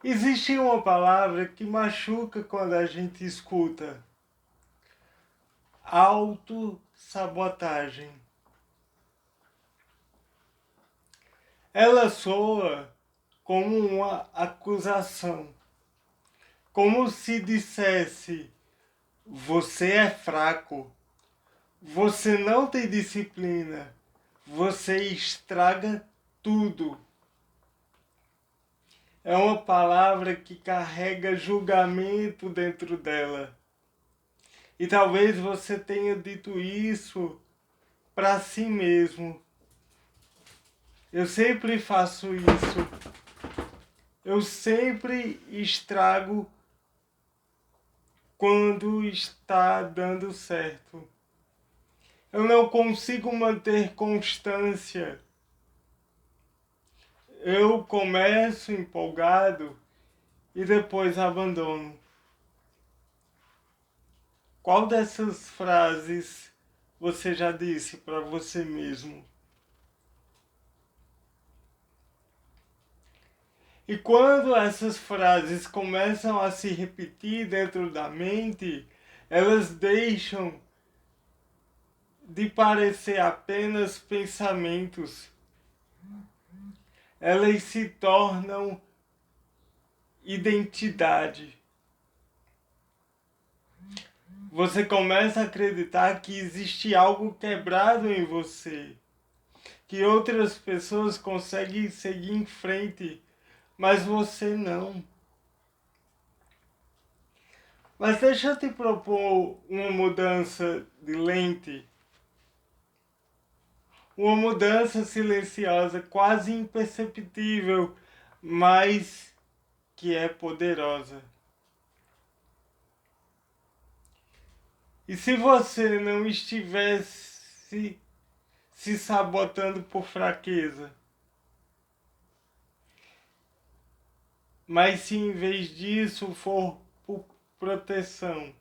Existe uma palavra que machuca quando a gente escuta: autossabotagem. Ela soa como uma acusação, como se dissesse: você é fraco, você não tem disciplina, você estraga tudo. É uma palavra que carrega julgamento dentro dela. E talvez você tenha dito isso para si mesmo. Eu sempre faço isso. Eu sempre estrago quando está dando certo. Eu não consigo manter constância. Eu começo empolgado e depois abandono. Qual dessas frases você já disse para você mesmo? E quando essas frases começam a se repetir dentro da mente, elas deixam de parecer apenas pensamentos. Elas se tornam identidade. Você começa a acreditar que existe algo quebrado em você, que outras pessoas conseguem seguir em frente, mas você não. Mas deixa eu te propor uma mudança de lente. Uma mudança silenciosa, quase imperceptível, mas que é poderosa. E se você não estivesse se sabotando por fraqueza, mas se em vez disso for por proteção?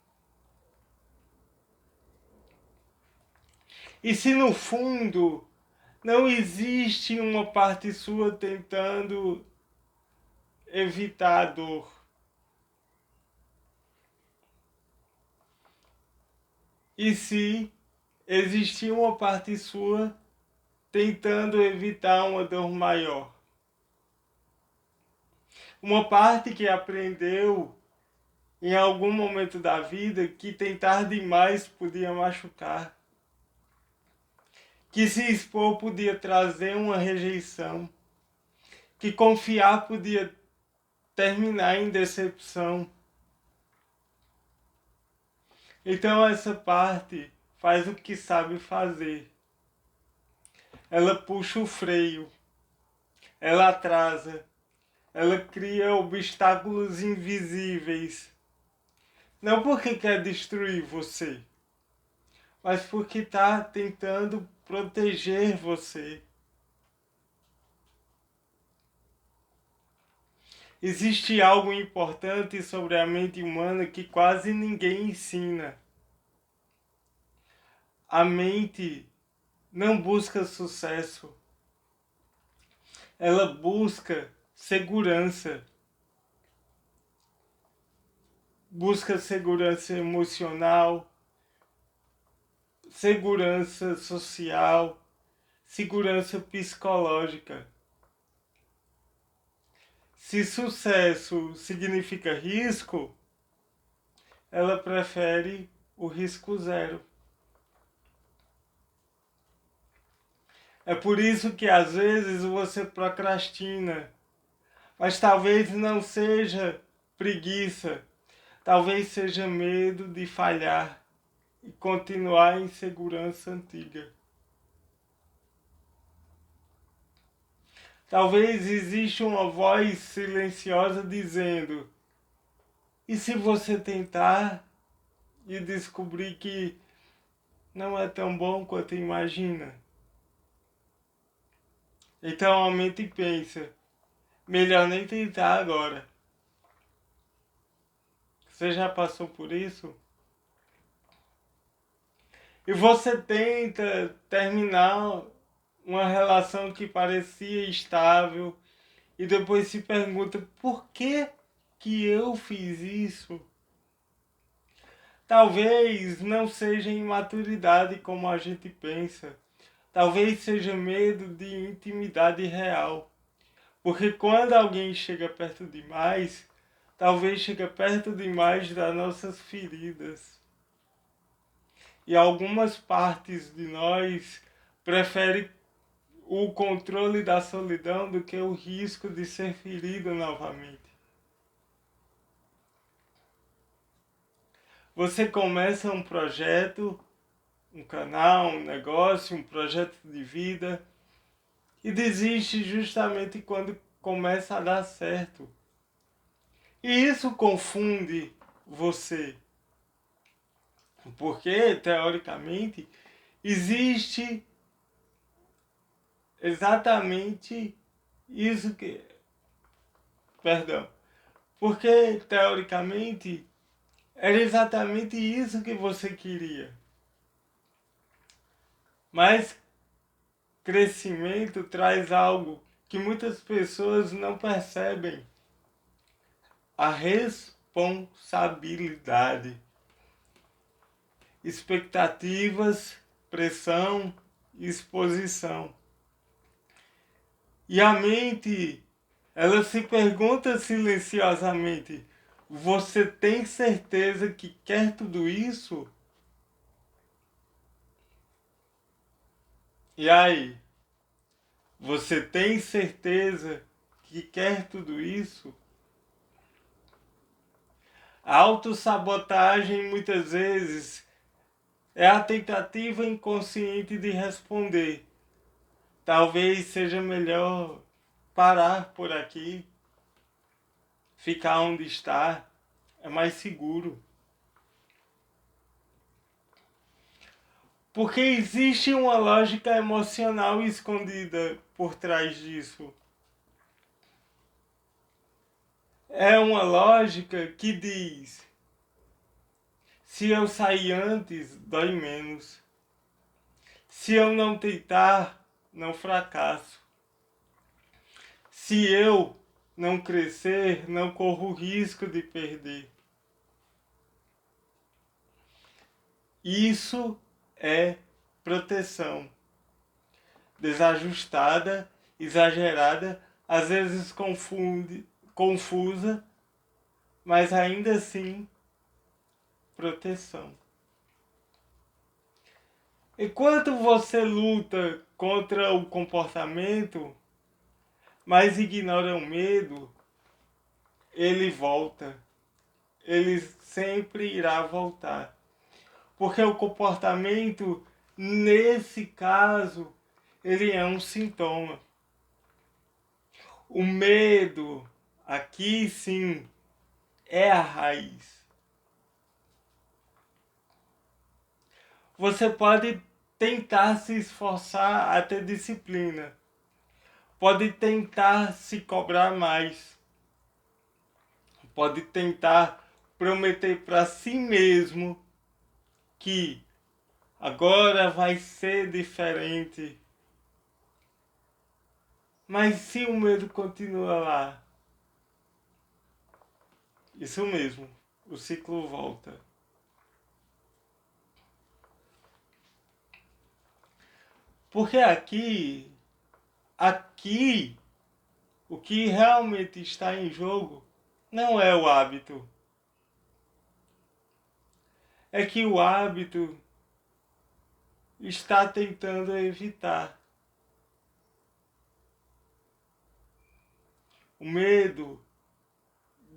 E se no fundo não existe uma parte sua tentando evitar a dor? E se existir uma parte sua tentando evitar uma dor maior? Uma parte que aprendeu em algum momento da vida que tentar demais podia machucar, que se expor podia trazer uma rejeição, que confiar podia terminar em decepção. Então essa parte faz o que sabe fazer. Ela puxa o freio, ela atrasa, ela cria obstáculos invisíveis. Não porque quer destruir você, mas porque está tentando proteger você. Existe algo importante sobre a mente humana que quase ninguém ensina. A mente não busca sucesso, ela busca segurança. Busca segurança emocional, segurança social, segurança psicológica. Se sucesso significa risco, ela prefere o risco zero. É por isso que às vezes você procrastina, mas talvez não seja preguiça, talvez seja medo de falhar e continuar em segurança antiga. Talvez exista uma voz silenciosa dizendo: e se você tentar e descobrir que não é tão bom quanto imagina? Então a mente pensa: melhor nem tentar agora. Você já passou por isso? E você tenta terminar uma relação que parecia estável e depois se pergunta por que eu fiz isso. Talvez não seja imaturidade como a gente pensa. Talvez seja medo de intimidade real. Porque quando alguém chega perto demais, talvez chega perto demais das nossas feridas. E algumas partes de nós preferem o controle da solidão do que o risco de ser ferido novamente. Você começa um projeto, um canal, um negócio, um projeto de vida e desiste justamente quando começa a dar certo. E isso confunde você, porque teoricamente existe exatamente isso que... Perdão. Porque teoricamente era exatamente isso que você queria. Mas crescimento traz algo que muitas pessoas não percebem: a responsabilidade. Expectativas, pressão, exposição. E a mente, ela se pergunta silenciosamente: você tem certeza que quer tudo isso? E aí? Você tem certeza que quer tudo isso? A autossabotagem muitas vezes é a tentativa inconsciente de responder: talvez seja melhor parar por aqui, ficar onde está, é mais seguro. Porque existe uma lógica emocional escondida por trás disso. É uma lógica que diz: se eu sair antes, dói menos. Se eu não tentar, não fracasso. Se eu não crescer, não corro o risco de perder. Isso é proteção. Desajustada, exagerada, às vezes confusa, mas ainda assim proteção. Enquanto você luta contra o comportamento, mas ignora o medo, ele volta. Ele sempre irá voltar. Porque o comportamento, nesse caso, ele é um sintoma. O medo, aqui sim, é a raiz. Você pode tentar se esforçar a ter disciplina. Pode tentar se cobrar mais. Pode tentar prometer para si mesmo que agora vai ser diferente. Mas se o medo continua lá, isso mesmo, o ciclo volta. Porque aqui, o que realmente está em jogo não é o hábito. É que o hábito está tentando evitar. O medo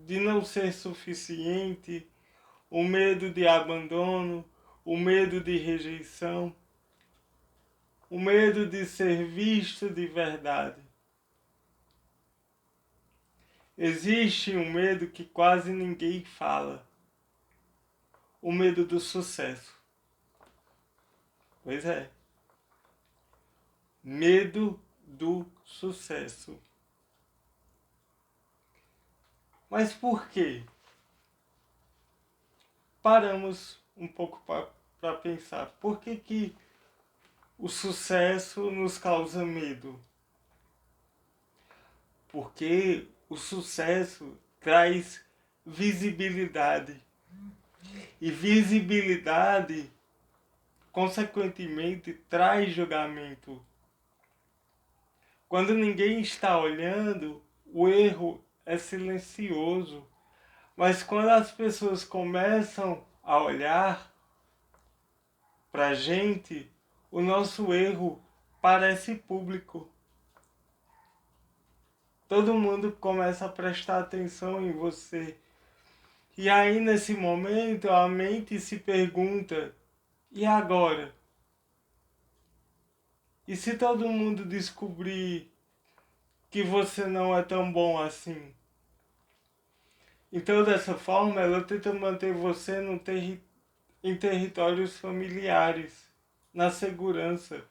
de não ser suficiente, o medo de abandono, o medo de rejeição, o medo de ser visto de verdade. Existe um medo que quase ninguém fala: o medo do sucesso. Pois é. Medo do sucesso. Mas por quê? Paramos um pouco para pensar. Por que o sucesso nos causa medo? porque o sucesso traz visibilidade. E visibilidade, consequentemente, traz julgamento. Quando ninguém está olhando, o erro é silencioso. Mas quando as pessoas começam a olhar para a gente, o nosso erro parece público. Todo mundo começa a prestar atenção em você. E aí, nesse momento, a mente se pergunta: e agora? E se todo mundo descobrir que você não é tão bom assim? Então, dessa forma, ela tenta manter você em territórios familiares, na segurança.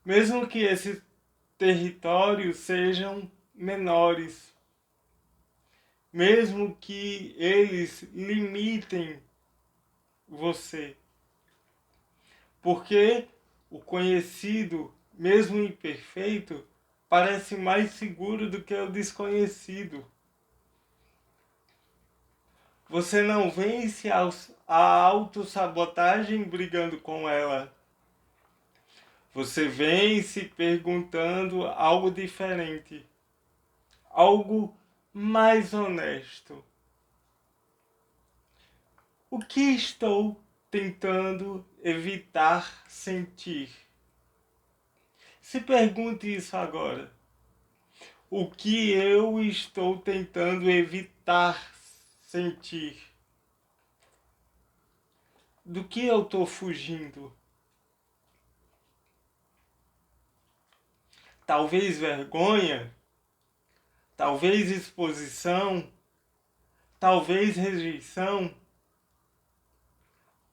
Mesmo que esses territórios sejam menores, mesmo que eles limitem você. Porque o conhecido, mesmo imperfeito, parece mais seguro do que o desconhecido. Você não vence a autossabotagem brigando com ela. Você vence perguntando algo diferente, algo mais honesto. O que estou tentando evitar sentir? Se pergunte isso agora. O que eu estou tentando evitar sentir? Do que eu estou fugindo? Talvez vergonha? Talvez exposição? Talvez rejeição?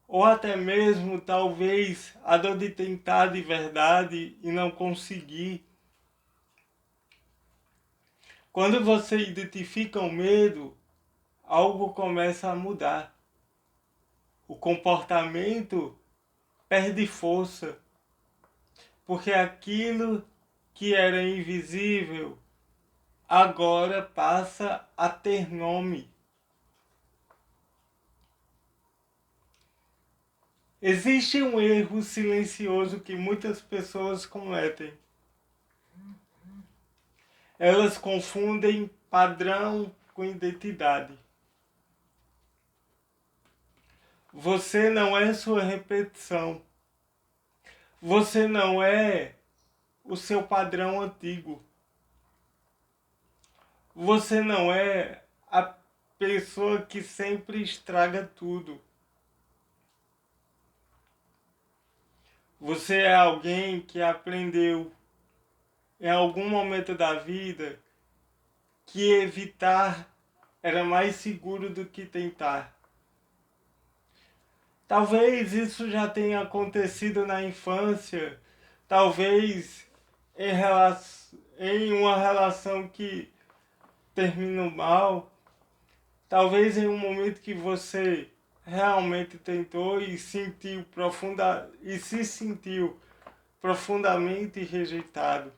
Ou até mesmo, talvez, a dor de tentar de verdade e não conseguir. Quando você identifica o medo, algo começa a mudar. O comportamento perde força, porque aquilo que era invisível agora passa a ter nome. Existe um erro silencioso que muitas pessoas cometem. Elas confundem padrão com identidade. Você não é sua repetição. Você não é o seu padrão antigo. Você não é a pessoa que sempre estraga tudo. Você é alguém que aprendeu em algum momento da vida que evitar era mais seguro do que tentar. Talvez isso já tenha acontecido na infância, talvez em uma relação que terminou mal, talvez em um momento que você realmente tentou e se sentiu profundamente rejeitado.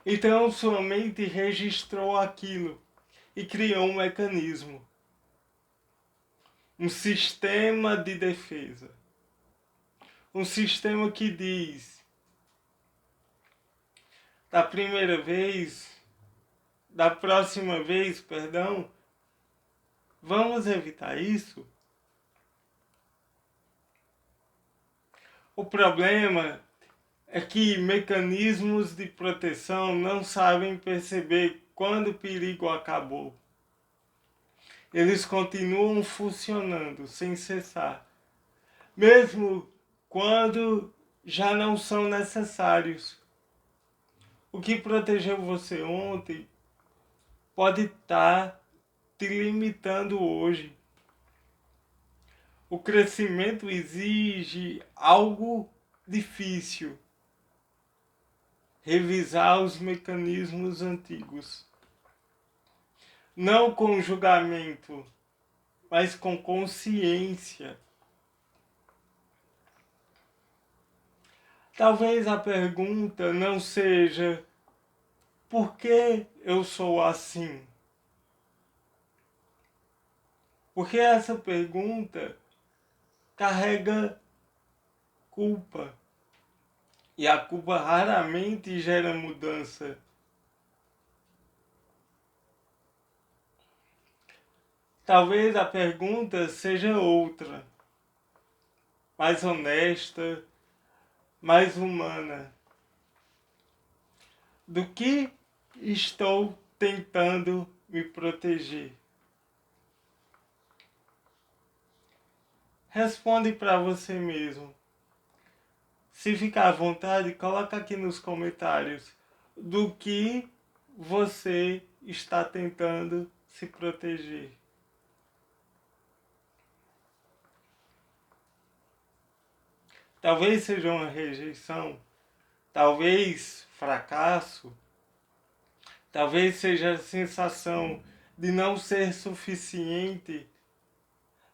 Então sua mente registrou aquilo e criou um mecanismo, um sistema de defesa. Um sistema que diz: da próxima vez, perdão, vamos evitar isso? O problema é que mecanismos de proteção não sabem perceber quando o perigo acabou. Eles continuam funcionando sem cessar, mesmo quando já não são necessários. O que protegeu você ontem pode estar te limitando hoje. O crescimento exige algo difícil. Revisar os mecanismos antigos. Não com julgamento, mas com consciência. Talvez a pergunta não seja por que eu sou assim? Porque essa pergunta carrega culpa. E a culpa raramente gera mudança. Talvez a pergunta seja outra, mais honesta, mais humana. Do que estou tentando me proteger? Responde para você mesmo. Se ficar à vontade, coloca aqui nos comentários do que você está tentando se proteger. Talvez seja uma rejeição, talvez fracasso, talvez seja a sensação de não ser suficiente,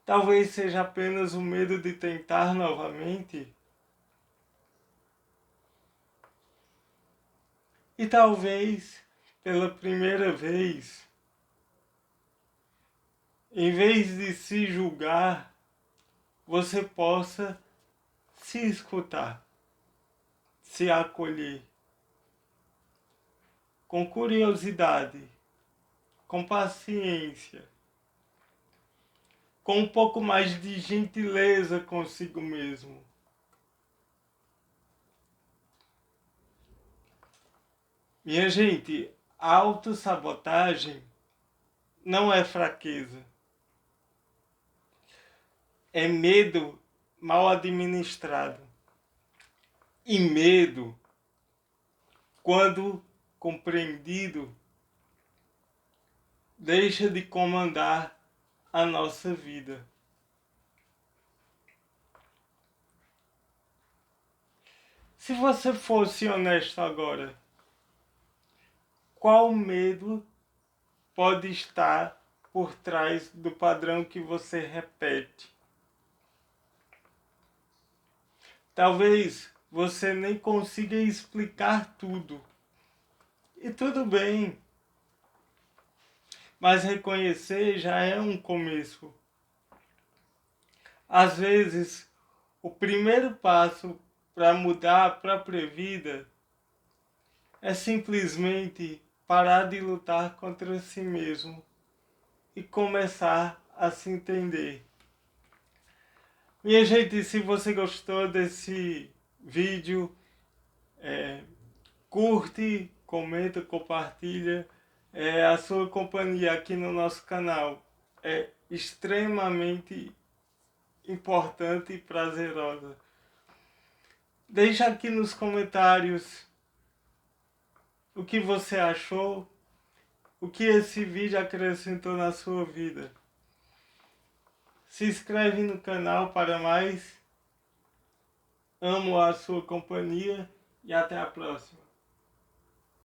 talvez seja apenas o medo de tentar novamente. E talvez, pela primeira vez, em vez de se julgar, você possa se escutar, se acolher, com curiosidade, com paciência, com um pouco mais de gentileza consigo mesmo. Minha gente, a autossabotagem não é fraqueza. É medo mal administrado. E medo, quando compreendido, deixa de comandar a nossa vida. Se você fosse honesto agora, qual medo pode estar por trás do padrão que você repete? Talvez você nem consiga explicar tudo. E tudo bem. Mas reconhecer já é um começo. Às vezes, o primeiro passo para mudar a própria vida é simplesmente parar de lutar contra si mesmo e começar a se entender. Minha gente, se você gostou desse vídeo, curte, comenta, compartilha. A sua companhia aqui no nosso canal é extremamente importante e prazerosa. Deixa aqui nos comentários o que você achou, o que esse vídeo acrescentou na sua vida. Se inscreve no canal para mais. Amo a sua companhia e até a próxima.